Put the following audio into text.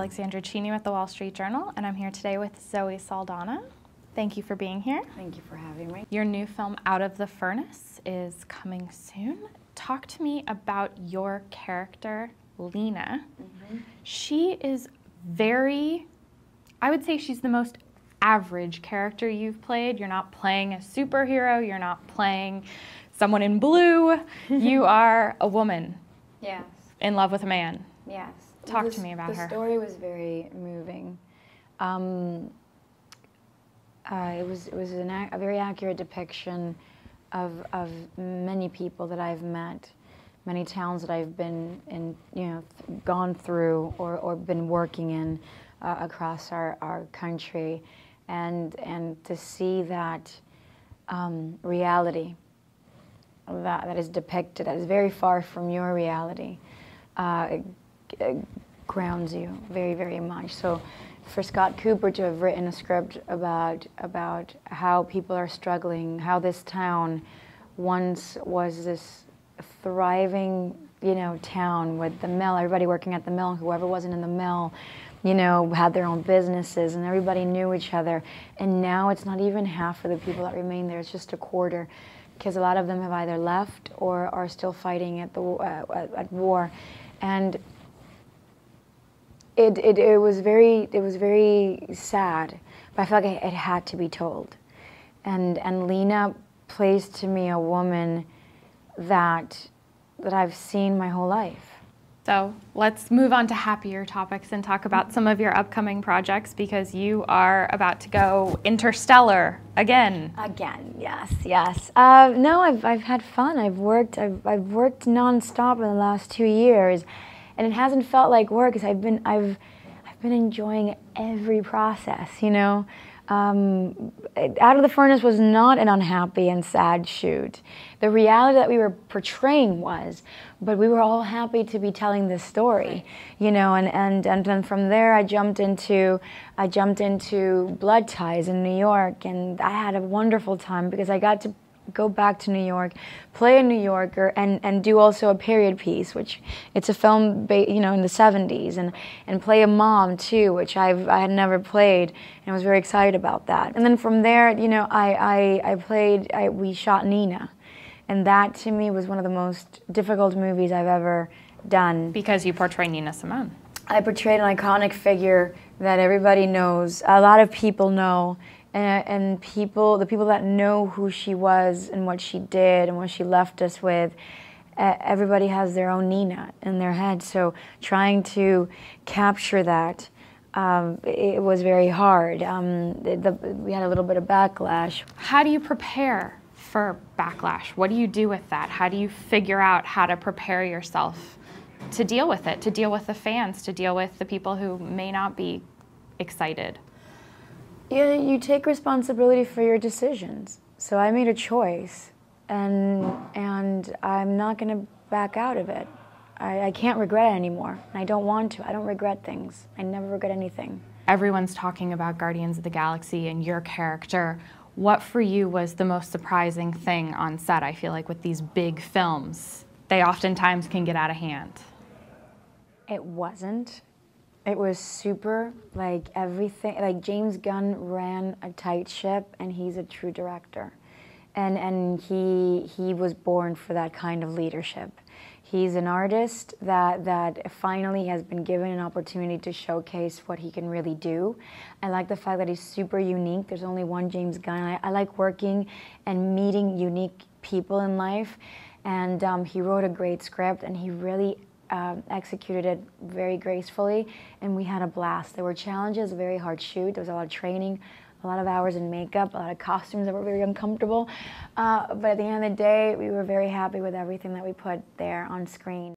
Alexandra Cheney with the Wall Street Journal, and I'm here today with Zoe Saldana. Thank you for being here. Thank you for having me. Your new film, Out of the Furnace, is coming soon. Talk to me about your character, Lena. She is very, I would say she's the most average character you've played. You're not playing a superhero, you're not playing someone in blue. You are a woman. Yes. In love with a man. Yes. Talk to me about her. The story was very moving. It was a very accurate depiction of many people that I've met, many towns that I've been in, gone through or been working in across our country, and to see that reality that is depicted, that is very far from your reality. It grounds you very, very much. So for Scott Cooper to have written a script about how people are struggling, how this town once was this thriving, town with the mill, everybody working at the mill, whoever wasn't in the mill, had their own businesses and everybody knew each other. And now it's not even half of the people that remain there, it's just a quarter, because a lot of them have either left or are still fighting at war. And it was very sad, but I felt like it had to be told. And Lena plays to me a woman that I've seen my whole life. So let's move on to happier topics and talk about some of your upcoming projects, because you are about to go interstellar again. Again, yes. No, I've had fun. I've worked nonstop in the last 2 years, and it hasn't felt like work because I've been enjoying every process. Out of the Furnace was not an unhappy and sad shoot. The reality that we were portraying was, but we were all happy to be telling this story, and then from there I jumped into Blood Ties in New York, and I had a wonderful time because I got to go back to New York, play a New Yorker, and do also a period piece, which it's a film, in the 70s, and play a mom too, which I had never played, and I was very excited about that. And then from there, we shot Nina, and that to me was one of the most difficult movies I've ever done. Because you portray Nina Simone. I portrayed an iconic figure that everybody knows, a lot of people know, and the people that know who she was and what she did and what she left us with, everybody has their own Nina in their head. So trying to capture that, it was very hard. We had a little bit of backlash. How do you prepare for backlash? What do you do with that? How do you figure out how to prepare yourself to deal with it, to deal with the fans, to deal with the people who may not be excited? Yeah, you take responsibility for your decisions. So I made a choice, and I'm not going to back out of it. I can't regret it anymore, and I don't want to. I don't regret things. I never regret anything. Everyone's talking about Guardians of the Galaxy and your character. What for you was the most surprising thing on set? I feel like with these big films, they oftentimes can get out of hand. It wasn't. It was super, everything, James Gunn ran a tight ship, and he's a true director. And he was born for that kind of leadership. He's an artist that finally has been given an opportunity to showcase what he can really do. I like the fact that he's super unique. There's only one James Gunn. I like working and meeting unique people in life. And he wrote a great script, and he really executed it very gracefully, and we had a blast. There were challenges, a very hard shoot. There was a lot of training, a lot of hours in makeup, a lot of costumes that were very uncomfortable. But at the end of the day, we were very happy with everything that we put there on screen.